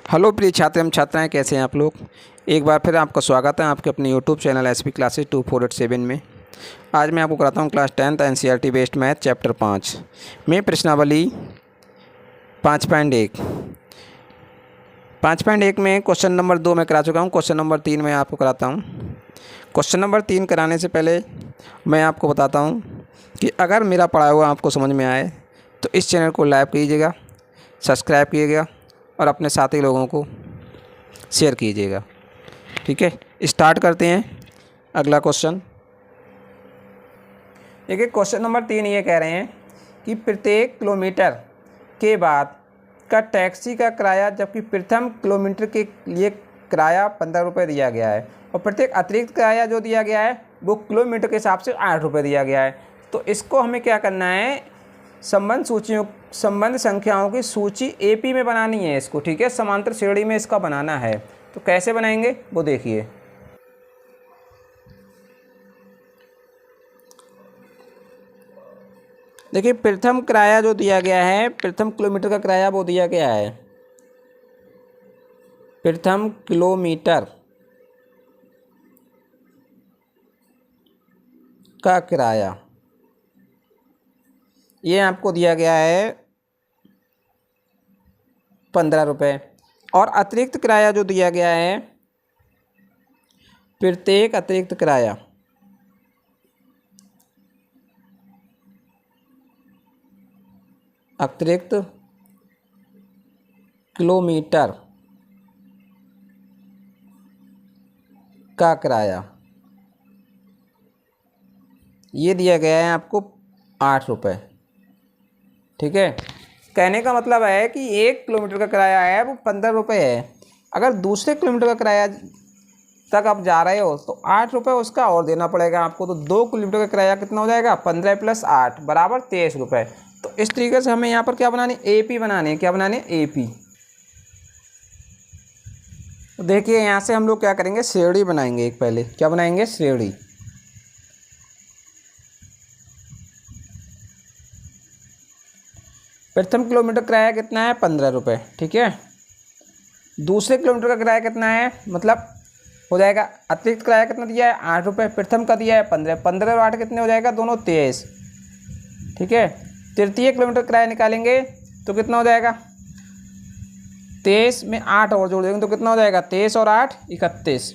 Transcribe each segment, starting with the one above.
Hello प्रिय छात्र एवं छात्राएं, कैसे हैं आप लोग। एक बार फिर आपका स्वागत है आपके अपने यूट्यूब चैनल एसपी क्लासेस 2487 में। आज मैं आपको कराता हूं class 10th NCERT based math chapter 5 में प्रश्नावली 5.1। 5.1 में क्वेश्चन नंबर 2 मैं करा चुका हूं। क्वेश्चन नंबर 3 मैं आपको कराता हूं। क्वेश्चन नंबर 3 कराने से पहले मैं आपको बताता हूँ कि अगर मेरा पढ़ाया हुआ आपको समझ में आए तो इस चैनल को लाइक कीजिएगा, सब्सक्राइब कीजिएगा और अपने साथी लोगों को शेयर कीजिएगा। ठीक है, स्टार्ट करते हैं अगला क्वेश्चन। देखिए क्वेश्चन नंबर 3 ये कह रहे हैं कि प्रत्येक किलोमीटर के बाद का टैक्सी का किराया, जबकि प्रथम किलोमीटर के लिए किराया 15 रुपये दिया गया है और प्रत्येक अतिरिक्त किराया जो दिया गया है वो किलोमीटर के हिसाब से 8 रुपये दिया गया है। तो इसको हमें क्या करना है, संबंध संख्याओं की सूची एपी में बनानी है इसको। ठीक है, समांतर श्रेणी में इसका बनाना है। तो कैसे बनाएंगे वो देखिए। देखिए प्रथम किराया जो दिया गया है, प्रथम किलोमीटर का किराया वो दिया गया है, प्रथम किलोमीटर का किराया ये आपको दिया गया है 15 रुपये। और अतिरिक्त किराया जो दिया गया है, प्रत्येक अतिरिक्त किराया अतिरिक्त किलोमीटर का किराया ये दिया गया है आपको 8 रुपये। ठीक है, कहने का मतलब है कि 1 किलोमीटर का किराया है वो 15 रुपये है। अगर दूसरे किलोमीटर का किराया तक आप जा रहे हो तो 8 रुपये उसका और देना पड़ेगा आपको। तो 2 किलोमीटर का किराया कितना हो जाएगा, 15 + 8 बराबर 23 रुपये। तो इस तरीके से हमें यहाँ पर क्या बनानी, एपी बनानी है। क्या बनानी है, एपी। तो देखिए यहाँ से हम लोग क्या करेंगे, श्रेणी बनाएंगे। एक पहले क्या बनाएंगे, श्रेणी। प्रथम किलोमीटर किराया कितना है, 15 रुपये। ठीक है, दूसरे किलोमीटर का किराया कितना है, मतलब हो जाएगा अतिरिक्त किराया कितना दिया है, 8 रुपये। प्रथम का दिया है 15, 15 और 8 कितने हो जाएगा, दोनों 23। ठीक है, तृतीय किलोमीटर किराया निकालेंगे तो कितना हो जाएगा, 23 में 8 और जोड़ देंगे तो कितना हो जाएगा, 23 और 8 31।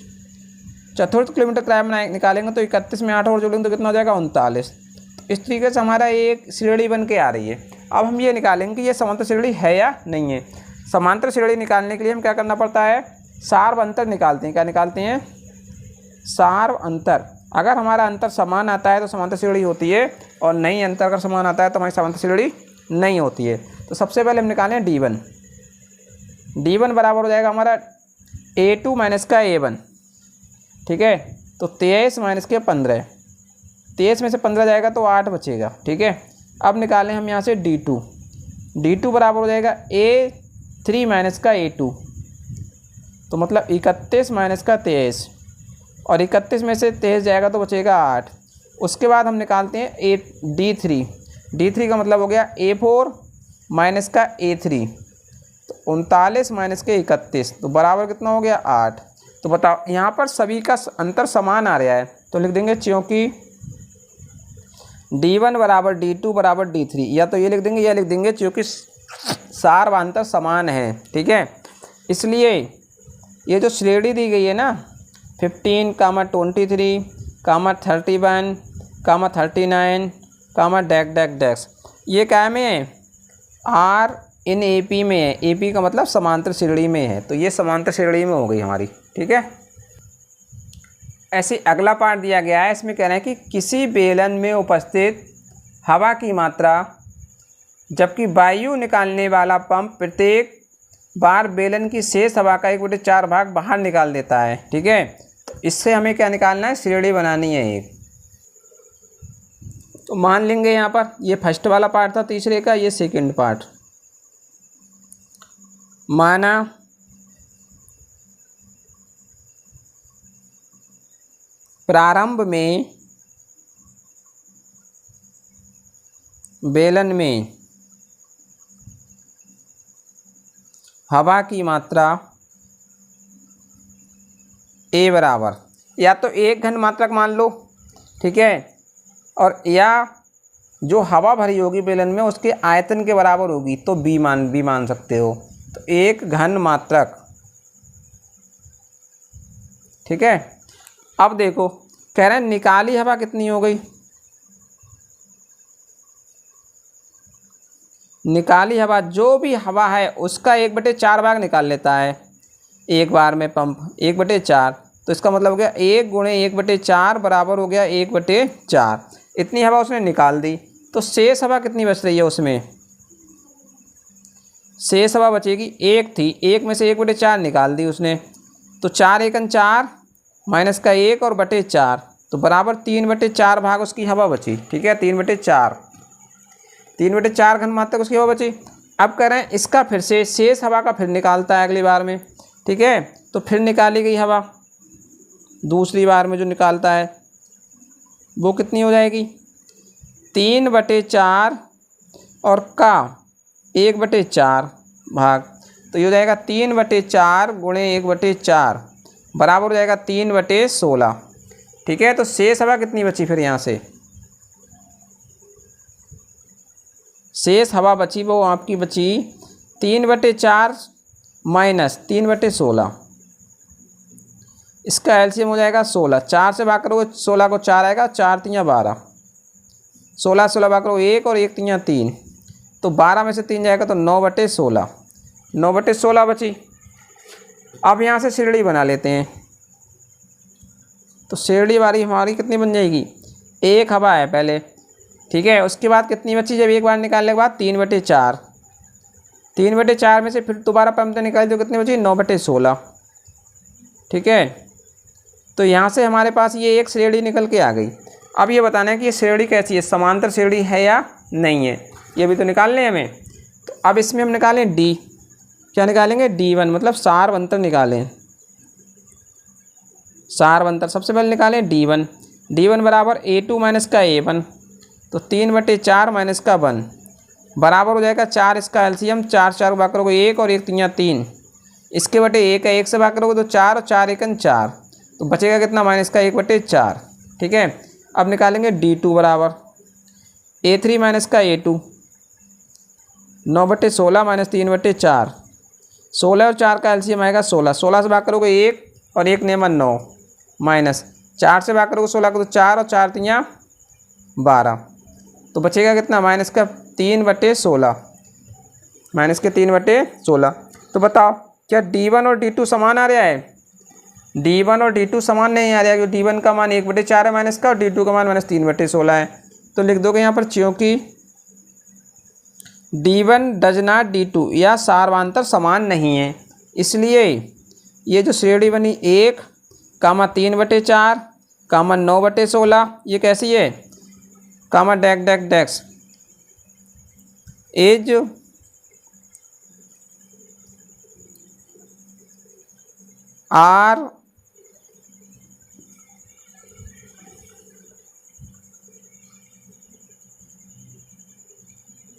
चतुर्थ किलोमीटर किराया निकालेंगे तो 31 में 8 और जोड़ेंगे तो कितना हो जाएगा, 39। इस तरीके से हमारा एक श्रेणी बन के आ रही है। अब हम ये निकालेंगे कि ये समांतर श्रेणी है या नहीं है। समांतर श्रेणी निकालने के लिए हम क्या करना पड़ता है, सार्व अंतर निकालते हैं। क्या निकालते हैं, सार्व अंतर। अगर हमारा अंतर समान आता है तो समांतर श्रेणी होती है, और नहीं अंतर अगर समान आता है तो हमारी समांतर श्रेणी नहीं होती है। तो सबसे पहले हम निकालें D1। D1 बराबर हो जाएगा हमारा A2 माइनस का A1। ठीक है, तो 23 माइनस के 15, 23 में से 15 जाएगा तो 8 बचेगा। ठीक है, अब निकालें हम यहाँ से D2। D2 बराबर हो जाएगा A3 माइनस का A2, तो मतलब 31 माइनस का 23, और 31 में से 23 जाएगा तो बचेगा 8। उसके बाद हम निकालते हैं D3। D3 का मतलब हो गया A4 माइनस का A3, तो 39 माइनस के 31, तो बराबर कितना हो गया, 8। तो बताओ यहाँ पर सभी का अंतर समान आ रहा है, तो लिख देंगे क्योंकि D1 बराबर D2 बराबर D3, या तो ये लिख देंगे या लिख देंगे क्योंकि सार्व अंतर समान है। ठीक है, इसलिए ये जो श्रेणी दी गई है ना, 15, 23, 31, 39, डैक डैक डैक्स, ये क्या में है, आर इन एपी में है। एपी का मतलब समांतर श्रेणी में है, तो ये समांतर श्रेणी में हो गई हमारी। ठीक है, ऐसे अगला पार्ट दिया गया है, इसमें कह रहे हैं कि किसी बेलन में उपस्थित हवा की मात्रा, जबकि वायु निकालने वाला पंप प्रत्येक बार बेलन की शेष हवा का 1/4 भाग बाहर निकाल देता है। ठीक है, तो इससे हमें क्या निकालना है, श्रेणी बनानी है एक। तो मान लेंगे यहाँ पर ये फर्स्ट वाला पार्ट था तीसरे का, ये सेकंड पार्ट। माना प्रारंभ में बेलन में हवा की मात्रा ए बराबर या तो एक घन मात्रक मान लो, ठीक है, और या जो हवा भरी होगी बेलन में उसके आयतन के बराबर होगी तो बी मान सकते हो। तो एक घन मात्रक, ठीक है। अब देखो कह रहे हैं निकाली हवा कितनी हो गई, निकाली हवा जो भी हवा है उसका 1/4 भाग निकाल लेता है एक बार में पंप, 1/4। तो इसका मतलब हो गया 1 गुणे 1/4 बराबर हो गया 1/4। इतनी हवा उसने निकाल दी। तो शेष हवा कितनी बच रही है उसमें, शेष हवा बचेगी एक थी, एक में से 1/4 निकाल दी उसने, तो 4 एकन 4 माइनस का 1 और बटे 4 तो बराबर 3/4 भाग उसकी हवा बची, ठीक है। 3/4 घन मात्रक उसकी हवा बची। अब कह रहे हैं इसका फिर से शेष हवा का फिर निकालता है अगली बार में, ठीक है। तो फिर निकाली गई हवा दूसरी बार में जो निकालता है वो कितनी हो जाएगी, 3/4 और का 1/4 भाग, तो ये हो जाएगा 3/4 गुणे 1/4 बराबर हो जाएगा 3/16, ठीक है। तो शेष हवा कितनी बची फिर यहाँ से, शेष हवा बची वो आपकी बची 3/4 माइनस 3/16, इसका एलसीएम हो जाएगा 16। 4 से भाग करोगे 16 को 4 आएगा, 4 3 12, 16 भाग करो 1 और 1 3 3, तो 12 में से 3 जाएगा तो 9/16, 9/16 बची। अब यहाँ से श्रेणी बना लेते हैं। तो श्रेणी वाली हमारी कितनी बन जाएगी, एक हवा है पहले, ठीक है। उसके बाद कितनी बची जब एक बार निकालने के बाद 3/4, 3/4 में से फिर दोबारा पंप निकाल दो कितनी बची 9/16, ठीक है। तो यहाँ से हमारे पास ये एक श्रेणी निकल के आ गई। अब ये बताना है कि ये श्रेणी कैसी है, समांतर श्रेणी है या नहीं है, ये भी तो निकालने हैं हमें। तो अब इसमें हम निकालें डी, क्या निकालेंगे D1 मतलब सारवंतर निकालें, सारवंतर सबसे पहले निकालें D1 बराबर A2 माइनस का A1, तो 3/4 माइनस का 1 बराबर हो जाएगा 4, इसका एलसीएम 4 4 भाग करोगे 1 और 1 3 3, इसके बटे 1 है, 1 से भाग करोगे तो 4 और 4 एकन 4, तो बचेगा कितना माइनस का 1/4, ठीक है। अब निकालेंगे D2 बराबर A3 माइनस का A2, 9/16 माइनस 3/4, 16 और 4 का एलसीएम आएगा 16, 16 से भाग करोगे 1 और 1 नेमन 9 माइनस 4 से भाग करोगे 16 को तो 4 और 4 3 12, तो बचेगा कितना माइनस का 3/16, माइनस के 3/16। तो बताओ क्या D1 और D2 समान आ रहा है, D1 और D2 समान नहीं आ रहा है, क्योंकि D1 का मान 1/4 है माइनस का और D2 का मान माइनस 3/16 है। तो लिख दोगे यहाँ पर क्योंकि D1 डज नॉट D2 या सारवांतर समान नहीं है, इसलिए ये जो श्रेणी बनी 1 कामा 3/4 कामा 9/16 ये कैसी है, कामा डैक डैक डैक्स is are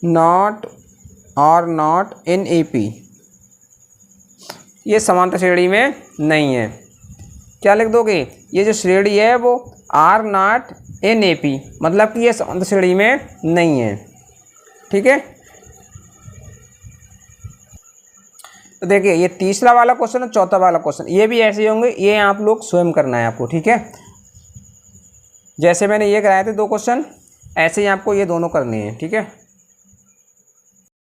not or not in AP, ये समांतर श्रेणी में नहीं है। क्या लिख दोगे, ये जो श्रेणी है वो आर नॉट इन AP मतलब कि ये समांतर श्रेणी में नहीं है, ठीक है। तो देखिए ये तीसरा वाला क्वेश्चन और चौथा वाला क्वेश्चन ये भी ऐसे होंगे, ये आप लोग स्वयं करना है आपको, ठीक है। जैसे मैंने ये कराए थे 2 क्वेश्चन ऐसे ही आपको ये दोनों करने हैं, ठीक है।